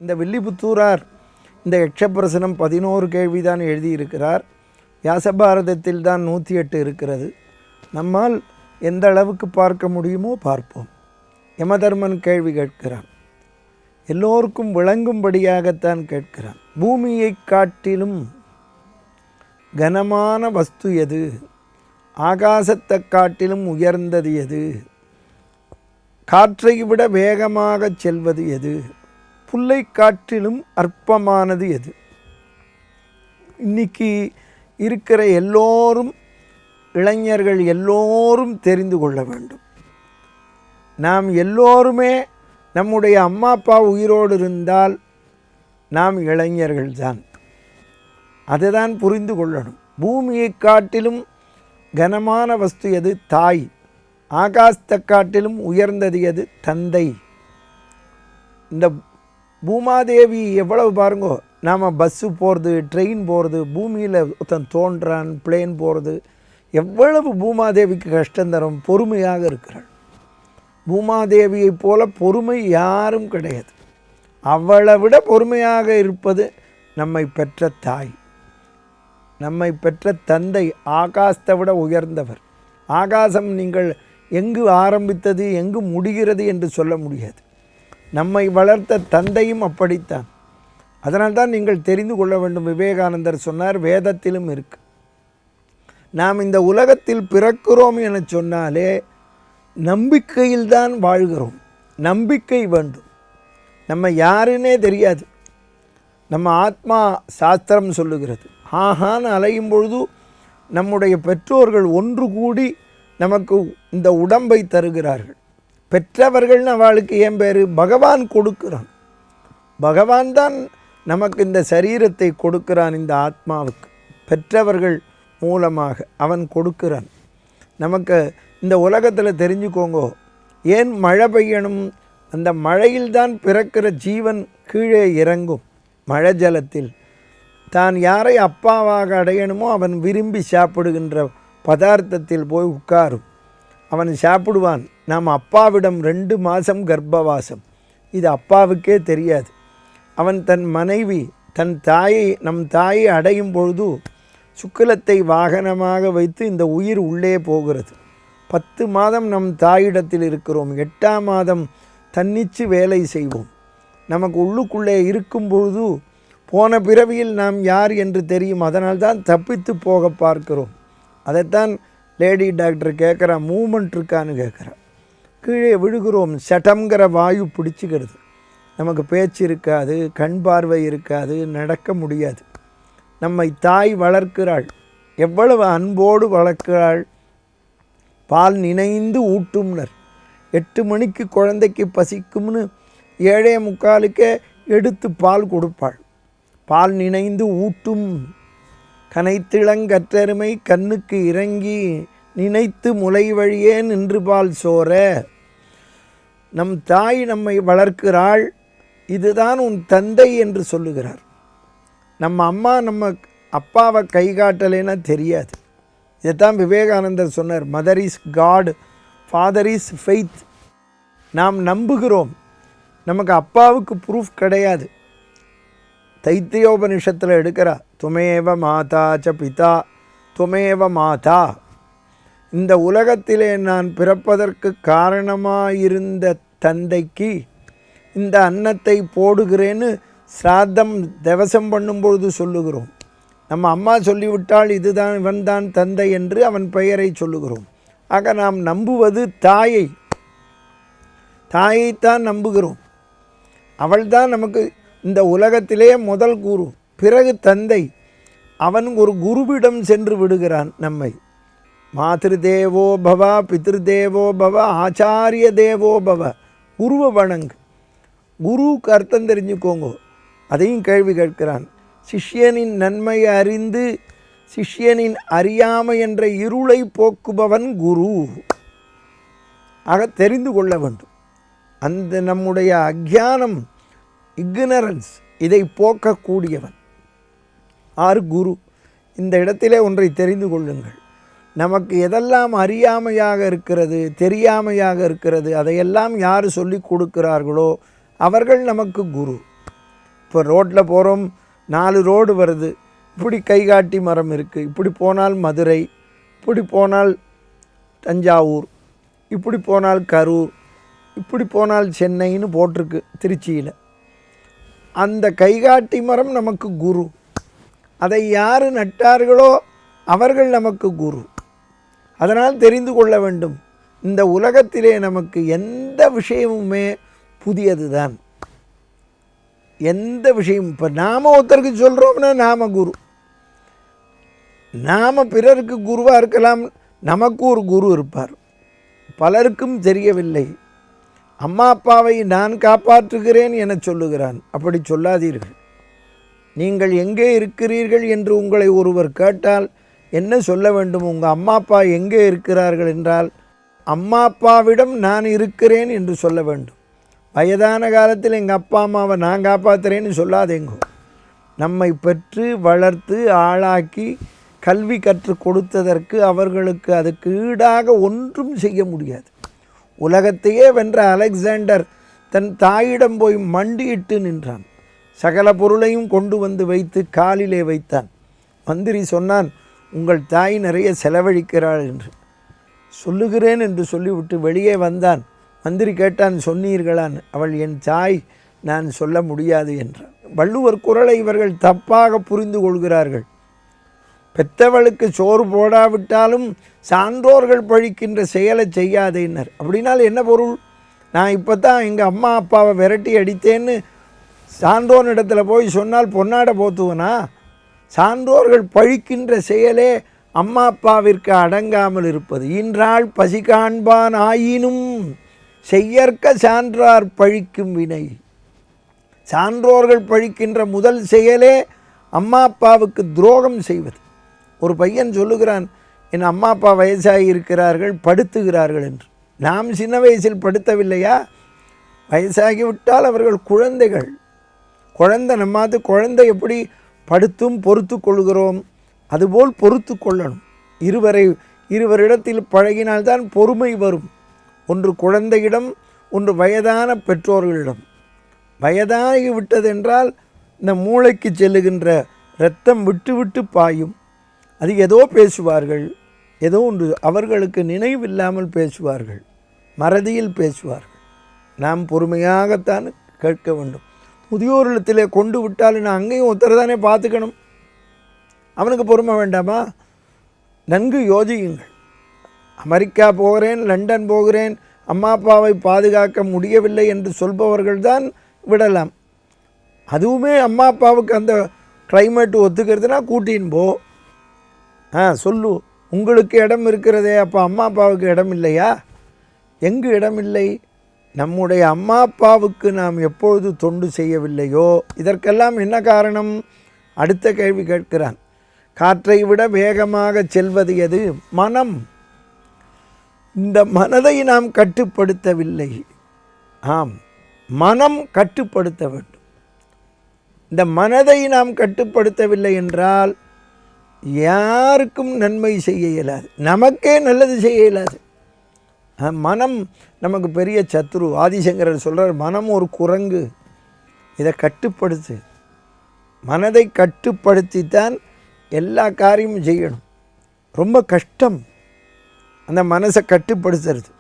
இந்த வில்லிபுத்தூரார் இந்த யக்ஷப்பிரசனம் 11 கேள்விதான் எழுதியிருக்கிறார். வியாசபாரதத்தில் தான் 108 இருக்கிறது. நம்மால் எந்த அளவுக்கு பார்க்க முடியுமோ பார்ப்போம். யமதர்மன் கேள்வி கேட்கிறான். எல்லோருக்கும் விளங்கும்படியாகத்தான் கேட்கிறான். பூமியை காட்டிலும் கனமான வஸ்து எது? ஆகாசத்தை காட்டிலும் உயர்ந்தது எது? காற்றை விட வேகமாக செல்வது எது? புல்லை காட்டிலும் அற்பமானது எது? இன்னைக்கு இருக்கிற எல்லோரும், இளைஞர்கள் எல்லோரும் தெரிந்து கொள்ள வேண்டும். நாம் எல்லோருமே நம்முடைய அம்மா அப்பா உயிரோடு இருந்தால் நாம் இளைஞர்கள்தான். அதுதான் புரிந்து கொள்ளணும். பூமியை காட்டிலும் கனமான வஸ்து எது? தாய். ஆகாசத்தை காட்டிலும் உயர்ந்தது எது? தந்தை. இந்த பூமாதேவி எவ்வளவு பாருங்கோ, நாம் பஸ்ஸு போகிறது, ட்ரெயின் போகிறது, பூமியில் ஒருத்தன் தோன்றான், பிளேன் போகிறது, எவ்வளவு பூமாதேவிக்கு கஷ்டம் தரும். பொறுமையாக இருக்கிறாள். பூமாதேவியை போல பொறுமை யாரும் கிடையாது. அவளை விட பொறுமையாக இருப்பது நம்மை பெற்ற தாய், நம்மை பெற்ற தந்தை. ஆகாசத்தை விட உயர்ந்தவர். ஆகாசம் நீங்கள் எங்கு ஆரம்பித்தது எங்கு முடிகிறது என்று சொல்ல முடியாது. நம்மை வளர்த்த தந்தையும் அப்படித்தான். அதனால்தான் நீங்கள் தெரிந்து கொள்ள வேண்டும். விவேகானந்தர் சொன்னார், வேதத்திலும் இருக்கு. நாம் இந்த உலகத்தில் பிறக்கிறோம் என சொன்னாலே நம்பிக்கையில்தான் வாழ்கிறோம். நம்பிக்கை வேண்டும். நம்ம யாருன்னே தெரியாது. நம்ம ஆத்மா சாஸ்திரம் சொல்லுகிறது. ஆஹான்னு அலையும் பொழுது நம்முடைய பெற்றோர்கள் ஒன்று கூடி நமக்கு இந்த உடம்பை தருகிறார்கள். பெற்றவர்கள்னு அவளுக்கு ஏன் பேர்? பகவான் கொடுக்கிறான். பகவான் தான் நமக்கு இந்த சரீரத்தை கொடுக்கிறான். இந்த ஆத்மாவுக்கு பெற்றவர்கள் மூலமாக அவன் கொடுக்கிறான். நமக்கு இந்த உலகத்தில் தெரிஞ்சுக்கோங்க, ஏன் மழை பெய்யணும்? அந்த மழையில்தான் பிறக்கிற ஜீவன் கீழே இறங்கும். மழை ஜலத்தில் தான் யாரை அப்பாவாக அடையணுமோ அவன் விரும்பி சாப்பிடுகின்ற பதார்த்தத்தில் போய் உட்காரும். அவன் சாப்பிடுவான். நாம் அப்பாவிடம் 2 மாதம் கர்ப்பவாசம். இது அப்பாவுக்கே தெரியாது. அவன் தன் மனைவி, தன் தாயை, நம் தாயை அடையும் பொழுது சுக்கிலத்தை வாகனமாக வைத்து இந்த உயிர் உள்ளே போகிறது. 10 மாதம் நம் தாயிடத்தில் இருக்கிறோம். 8ஆம் மாதம் தன்னிச்சு வேலை செய்வோம். நமக்கு உள்ளுக்குள்ளே இருக்கும் பொழுது போன பிறவியில் நாம் யார் என்று தெரியும். அதனால்தான் தப்பித்து போக பார்க்கிறோம். அதைத்தான் லேடி டாக்டர் கேட்குறா, மூமெண்ட் இருக்கான்னு கேட்குறா. கீழே விழுகிறோம். சட்டம்ங்கிற வாயு பிடிச்சிக்கிறது. நமக்கு பேச்சு இருக்காது, கண் பார்வை இருக்காது, நடக்க முடியாது. நம்மை தாய் வளர்க்கிறாள். எவ்வளவு அன்போடு வளர்க்கிறாள். பால் நினைந்து ஊட்டும்னர். 8 மணிக்கு குழந்தைக்கு பசிக்கும்னு 7:45 எடுத்து பால் கொடுப்பாள். பால் நினைந்து ஊட்டும் கனைத்திளங்கற்றருமை கண்ணுக்கு இறங்கி நினைத்து முளை வழியே நின்று பால் சோர. நம் தாய் நம்மை வளர்க்கிறாள். இதுதான் உன் தந்தை என்று சொல்லுகிறார். நம்ம அம்மா நம்ம அப்பாவை கை காட்டலைன்னா தெரியாது. இதைத்தான் விவேகானந்தர் சொன்னார், mother is god, father is faith. நாம் நம்புகிறோம். நமக்கு அப்பாவுக்கு ப்ரூஃப் கிடையாது. தைத்தியோபனிஷத்தில் எடுக்கிறா, துமேவ மாதா ச பிதா துமேவ மாதா. இந்த உலகத்திலே நான் பிறப்பதற்கு காரணமாயிருந்த தந்தைக்கு இந்த அன்னத்தை போடுகிறேன்னு சிராத்தம் தவசம் பண்ணும்பொழுது சொல்லுகிறோம். நம்ம அம்மா சொல்லிவிட்டால் இதுதான் இவன்தான் தந்தை என்று அவன் பெயரை சொல்லுகிறோம். ஆக நாம் நம்புவது தாயை. தாயைத்தான் நம்புகிறோம். அவள்தான் நமக்கு இந்த உலகத்திலே முதல் குரு, பிறகு தந்தை. அவன் ஒரு குருவிடம் சென்று விடுகிறான் நம்மை. மாத்ரு தேவோ பவ, பித்ரு தேவோ பவ, ஆச்சாரிய தேவோ பவ. குருவை வணங்கு. குருவுக்கு அர்த்தம் தெரிஞ்சுக்கோங்க. அதையும் கேள்வி கேட்கிறான். சிஷ்யனின் நன்மையை அறிந்து சிஷ்யனின் அறியாமை என்ற இருளை போக்குபவன் குரு. ஆக தெரிந்து கொள்ள வேண்டும். அந்த நம்முடைய அக்ஞானம், இக்னரன்ஸ், இதை போக்கக்கூடியவன் ஆறு? குரு. இந்த இடத்திலே ஒன்றை தெரிந்து கொள்ளுங்கள். நமக்கு எதெல்லாம் அறியாமையாக இருக்கிறது, தெரியாமையாக இருக்கிறது, அதையெல்லாம் யார் சொல்லி கொடுக்கிறார்களோ அவர்கள் நமக்கு குரு. இப்போ ரோட்டில் போகிறோம், 4 ரோடு வருது, இப்படி கைகாட்டி மரம் இருக்குது, இப்படி போனால் மதுரை, இப்படி போனால் தஞ்சாவூர், இப்படி போனால் கரூர், இப்படி போனால் சென்னைன்னு போட்டிருக்கு திருச்சியில். அந்த கைகாட்டி மரம் நமக்கு குரு. அதை யார் நட்டார்களோ அவர்கள் நமக்கு குரு. அதனால் தெரிந்து கொள்ள வேண்டும், இந்த உலகத்திலே நமக்கு எந்த விஷயமுமே புதியது தான். எந்த விஷயம், இப்போ நாம் ஒருத்தருக்கு சொல்கிறோம்னா நாம் குரு, நாம் பிறருக்கு குருவாக இருக்கலாம், நமக்கு ஒரு குரு இருப்பார். பலருக்கும் தெரியவில்லை. அம்மா அப்பாவை நான் காப்பாற்றுகிறேன் என சொல்லுகிறான். அப்படி சொல்லாதீர்கள். நீங்கள் எங்கே இருக்கிறீர்கள் என்று உங்களை ஒருவர் கேட்டால் என்ன சொல்ல வேண்டும்? உங்கள் அம்மா அப்பா எங்கே இருக்கிறார்கள் என்றால், அம்மா அப்பாவிடம் நான் இருக்கிறேன் என்று சொல்ல வேண்டும். வயதான காலத்தில் எங்கள் அப்பா அம்மாவை நான் காப்பாற்றுறேன்னு சொல்லாதேங்கோ. நம்மை பெற்று வளர்த்து ஆளாக்கி கல்வி கற்றுக் கொடுத்ததற்கு அவர்களுக்கு அதுக்கு ஈடாக ஒன்றும் செய்ய முடியாது. உலகத்தையே வென்ற அலெக்சாண்டர் தன் தாயிடம் போய் மண்டியிட்டு நின்றான். சகல பொருளையும் கொண்டு வந்து வைத்து காலிலே வைத்தான். மந்திரி சொன்னான், உங்கள் தாய் நிறைய செலவழிக்கிறாள் என்று. சொல்லுகிறேன் என்று சொல்லிவிட்டு வெளியே வந்தான். மந்திரி கேட்டான், சொன்னீர்களான்? அவள் என் தாய், நான் சொல்ல முடியாது என்றான். வள்ளுவர் குறளை இவர்கள் தப்பாக புரிந்து கொள்கிறார்கள். பெத்தவளுக்கு சோறு போடாவிட்டாலும் சான்றோர்கள் பழிக்கின்ற செயலை செய்யாதேன்னர். அப்படின்னால் என்ன பொருள்? நான் இப்போ தான் எங்கள் அம்மா அப்பாவை விரட்டி அடித்தேன்னு சான்றோன் இடத்துல போய் சொன்னால் பொன்னாட போத்துவனா? சான்றோர்கள் பழிக்கின்ற செயலே அம்மா அப்பாவிற்கு அடங்காமல் இருப்பது. ஈன்றாள் பசி காண்பான் ஆயினும் செய்யற்க சான்றார் பழிக்கும் வினை. சான்றோர்கள் பழிக்கின்ற முதல் செயலே அம்மா அப்பாவுக்கு துரோகம் செய்வது. ஒரு பையன் சொல்லுகிறான், என் அம்மா அப்பா வயசாகி இருக்கிறார்கள், படுத்துகிறார்கள் என்று. நாம் சின்ன வயசில் படுத்தவில்லையா? வயசாகிவிட்டால் அவர்கள் குழந்தைகள். குழந்தை நம்மாது குழந்தை எப்படி படுத்தும் பொறுத்து கொள்கிறோம், அதுபோல் பொறுத்து கொள்ளணும். இருவரிடத்தில் பழகினால்தான் பொறுமை வரும். ஒன்று குழந்தையிடம், ஒன்று வயதான பெற்றோர்களிடம். வயதாகி விட்டதென்றால் இந்த மூளைக்கு செல்லுகின்ற இரத்தம் விட்டு விட்டு பாயும். அது ஏதோ பேசுவார்கள், ஏதோ ஒன்று அவர்களுக்கு நினைவில்லாமல் பேசுவார்கள், மறதியில் பேசுவார்கள். நாம் பொறுமையாகத்தான் கேட்க வேண்டும். முதியோரிடத்திலே கொண்டு விட்டாலும் நான் அங்கேயும் ஒருத்தர் தானே பார்த்துக்கணும். அவனுக்கு பொறுமை வேண்டாமா? நன்கு யோசியுங்கள். அமெரிக்கா போகிறேன், லண்டன் போகிறேன், அம்மா அப்பாவை பாதுகாக்க முடியவில்லை என்று சொல்பவர்கள்தான் விடலாம். அதுவுமே அம்மா அப்பாவுக்கு அந்த கிளைமேட்டு ஒத்துக்கிறதுனா கூட்டின்னு போ. சொல்லு, உங்களுக்கு இடம் இருக்கிறதே, அப்போ அம்மா அப்பாவுக்கு இடம் இல்லையா? எங்கு இடம் இல்லை? நம்முடைய அம்மா அப்பாவுக்கு நாம் எப்பொழுது தொண்டு செய்யவில்லையோ இதற்கெல்லாம் என்ன காரணம்? அடுத்த கேள்வி கேட்கிறான். காற்றை விட வேகமாக செல்வது எது? மனம். இந்த மனதை நாம் கட்டுப்படுத்தவில்லை. ஆம், மனம் கட்டுப்படுத்த வேண்டும். இந்த மனதை நாம் கட்டுப்படுத்தவில்லை என்றால் யாருக்கும் நன்மை செய்ய இயலாது, நமக்கே நல்லது செய்ய இயலாது. மனம் நமக்கு பெரிய சத்ரு. ஆதிசங்கரர் சொல்கிறார், மனம் ஒரு குரங்கு, இதை கட்டுப்படுத்து. மனதை கட்டுப்படுத்தித்தான் எல்லா காரியமும் செய்யணும். ரொம்ப கஷ்டம் அந்த மனசை கட்டுப்படுத்துறது.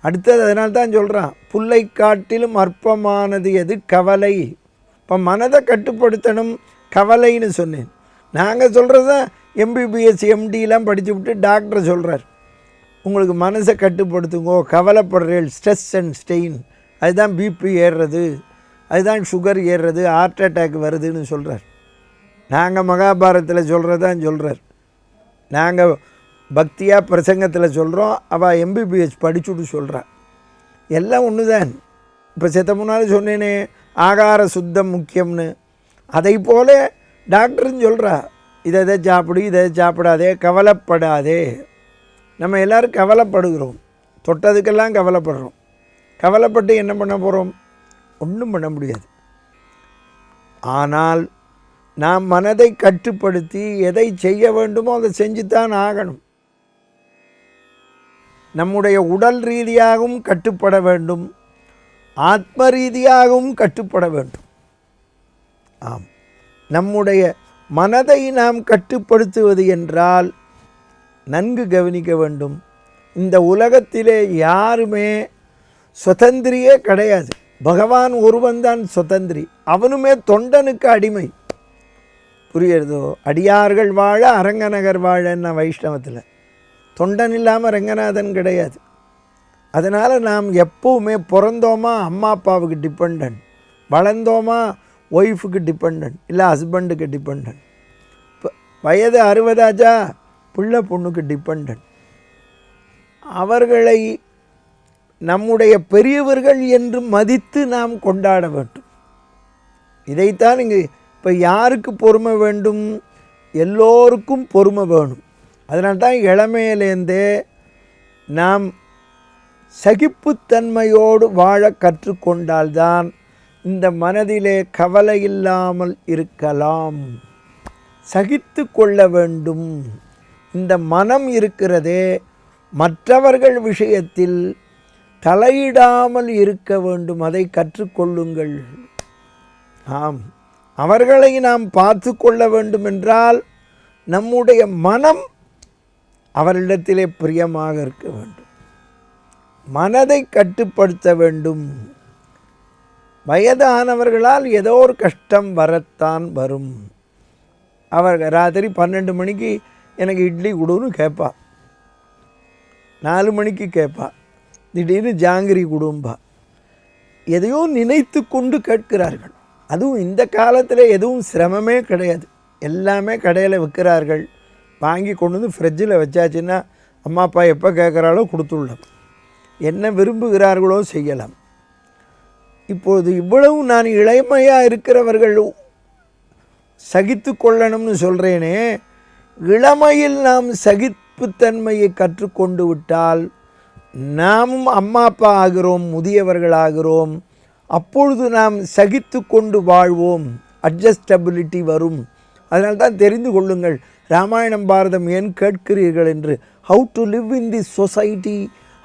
அடுத்தது அதனால்தான் சொல்கிறான், புல்லை காட்டிலும் அற்பமானது எது? கவலை. இப்போ மனதை கட்டுப்படுத்தணும், கவலைன்னு சொன்னேன். நாங்கள் சொல்கிறது தான் எம்பிபிஎஸ் எம்டிலாம் படித்து விட்டு டாக்டர் சொல்கிறார், உங்களுக்கு மனசை கட்டுப்படுத்துங்கோ, கவலைப்படுறேன், ஸ்ட்ரெஸ் அண்ட் ஸ்டெயின், அதுதான் பிபி ஏறுறது, அதுதான் சுகர் ஏறுறது, ஹார்ட் அட்டாக் வருதுன்னு சொல்கிறார். நாங்கள் மகாபாரதத்தில் சொல்கிறதான் சொல்கிறார். நாங்கள் பக்தியாக பிரசங்கத்தில் சொல்கிறோம், அவள் எம்பிபிஎஸ் படிச்சுட்டு சொல்கிறாள். எல்லாம் ஒன்று தான். இப்போ செத்த முன்னால் சொன்னேனே ஆகார சுத்தம் முக்கியம்னு, அதை போல டாக்டர்னு சொல்கிறா, இதை சாப்பிடு, இதை சாப்பிடாதே, கவலைப்படாதே. நம்ம எல்லோரும் கவலைப்படுகிறோம், தொட்டதுக்கெல்லாம் கவலைப்படுறோம். கவலைப்பட்டு என்ன பண்ண போகிறோம்? ஒன்றும் பண்ண முடியாது. ஆனால் நாம் மனதை கட்டுப்படுத்தி எதை செய்ய வேண்டுமோ அதை செஞ்சுத்தான் ஆகணும். நம்முடைய உடல் ரீதியாகவும் கட்டுப்பட வேண்டும், ஆத்ம ரீதியாகவும் கட்டுப்பட வேண்டும். ஆம், நம்முடைய மனதை நாம் கட்டுப்படுத்துவது என்றால் நன்கு கவனிக்க வேண்டும். இந்த உலகத்திலே யாருமே சுதந்திரியே கிடையாது. பகவான் ஒருவன்தான் சுதந்திரி. அவனுமே தொண்டனுக்கு அடிமை. புரியுறதோ? அடியார்கள் வாழ அரங்கநகர் வாழன்னா வைஷ்ணவத்தில் தொண்டன் இல்லாமல் ரங்கநாதன் கிடையாது. அதனால் நாம் எப்போவுமே பிறந்தோமா அம்மா அப்பாவுக்கு டிபெண்ட், வளர்ந்தோமா ஒய்ஃபுக்கு டிபெண்ட், இல்லை ஹஸ்பண்டுக்கு டிபெண்ட். இப்போ வயது 60 ஆச்சா பிள்ளை பொண்ணுக்கு டிபெண்ட். அவர்களை நம்முடைய பெரியவர்கள் என்று மதித்து நாம் கொண்டாட வேண்டும். இதைத்தான் இங்கு இப்போ யாருக்கு பொறுமை வேண்டும்? எல்லோருக்கும் பொறுமை வேணும். அதனால்தான் இளமையிலேருந்தே நாம் சகிப்புத்தன்மையோடு வாழ கற்றுக்கொண்டால்தான் இந்த மனதிலே கவலை இல்லாமல் இருக்கலாம். சகித்து கொள்ள வேண்டும். இந்த மனம் இருக்கிறதே மற்றவர்கள் விஷயத்தில் தலையிடாமல் இருக்க வேண்டும். அதை கற்றுக்கொள்ளுங்கள். ஆம், அவர்களை நாம் பார்த்து கொள்ள வேண்டும் என்றால் நம்முடைய மனம் அவரிடத்திலே பிரியமாக இருக்க வேண்டும். மனதை கட்டுப்படுத்த வேண்டும். வயதானவர்களால் ஏதோ ஒரு கஷ்டம் வரத்தான் வரும். அவர் ராத்திரி 12 மணிக்கு எனக்கு இட்லி கொடுன்னு கேட்பா, 4 மணிக்கு கேட்பா, திடீர்னு ஜாங்கிரி கொடும்பா. எதையோ நினைத்து கொண்டு கேட்கிறார்கள். அதுவும் இந்த காலத்தில் எதுவும் சிரமமே கிடையாது. எல்லாமே கடையில் விற்கிறார்கள். வாங்கி கொண்டு வந்து ஃப்ரிட்ஜில் வச்சாச்சுன்னா அம்மா அப்பா எப்போ கேட்குறாலோ கொடுத்துள்ளோம். என்ன விரும்புகிறார்களோ செய்யலாம். இப்போது இவ்வளவு நான் இளமையாக இருக்கிறவர்கள் சகித்து கொள்ளணும்னு சொல்கிறேனே, இளமையில் நாம் சகிப்புத்தன்மையை கற்றுக்கொண்டு விட்டால் நாமும் அம்மா அப்பா ஆகிறோம், முதியவர்களாகிறோம். அப்பொழுது நாம் சகித்து கொண்டு வாழ்வோம். அட்ஜஸ்டபிலிட்டி வரும். அதனால்தான் தெரிந்து கொள்ளுங்கள், ராமாயணம் பாரதம் ஏன் கேட்கிறீர்கள் என்று. How to live in the society,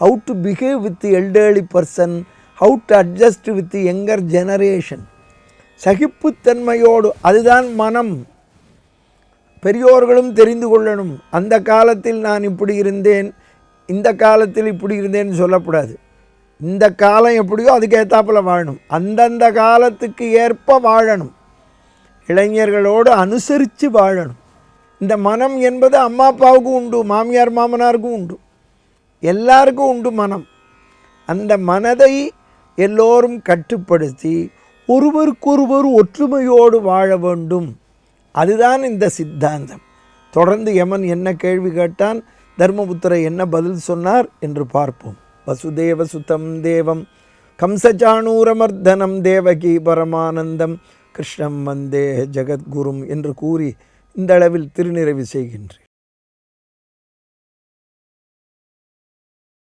how to behave with the elderly person, how to adjust with the younger generation. சகிப்புத்தன்மையோடு, அதுதான் மனம். பெரியோர்களும் தெரிந்து கொள்ளணும். அந்த காலத்தில் நான் இப்படி இருந்தேன், இந்த காலத்தில் இப்படி இருந்தேன்னு சொல்லக்கூடாது. இந்த காலம் எப்படியோ அதுக்கேற்றாப்புல வாழணும். அந்தந்த காலத்துக்கு ஏற்ப வாழணும். இளைஞர்களோடு அனுசரித்து வாழணும். இந்த மனம் என்பது அம்மா அப்பாவுக்கும் உண்டு, மாமியார் மாமனாருக்கும் உண்டு, எல்லாருக்கும் உண்டு மனம். அந்த மனதை எல்லோரும் கட்டுப்படுத்தி ஒருவருக்கொருவர் ஒற்றுமையோடு வாழ வேண்டும். அதுதான் இந்த சித்தாந்தம். தொடர்ந்து யமன் என்ன கேள்வி கேட்டான், தர்மபுத்திரர் என்ன பதில் சொன்னார் என்று பார்ப்போம். வசுதேவ சுதம் தேவம் கம்சச்சாணூரமர்தனம் தேவகி பரமானந்தம் கிருஷ்ணம் வந்தே ஜெகத்குரும் என்று கூறி இந்த அளவில் திருநிறைவு செய்கின்றேன்.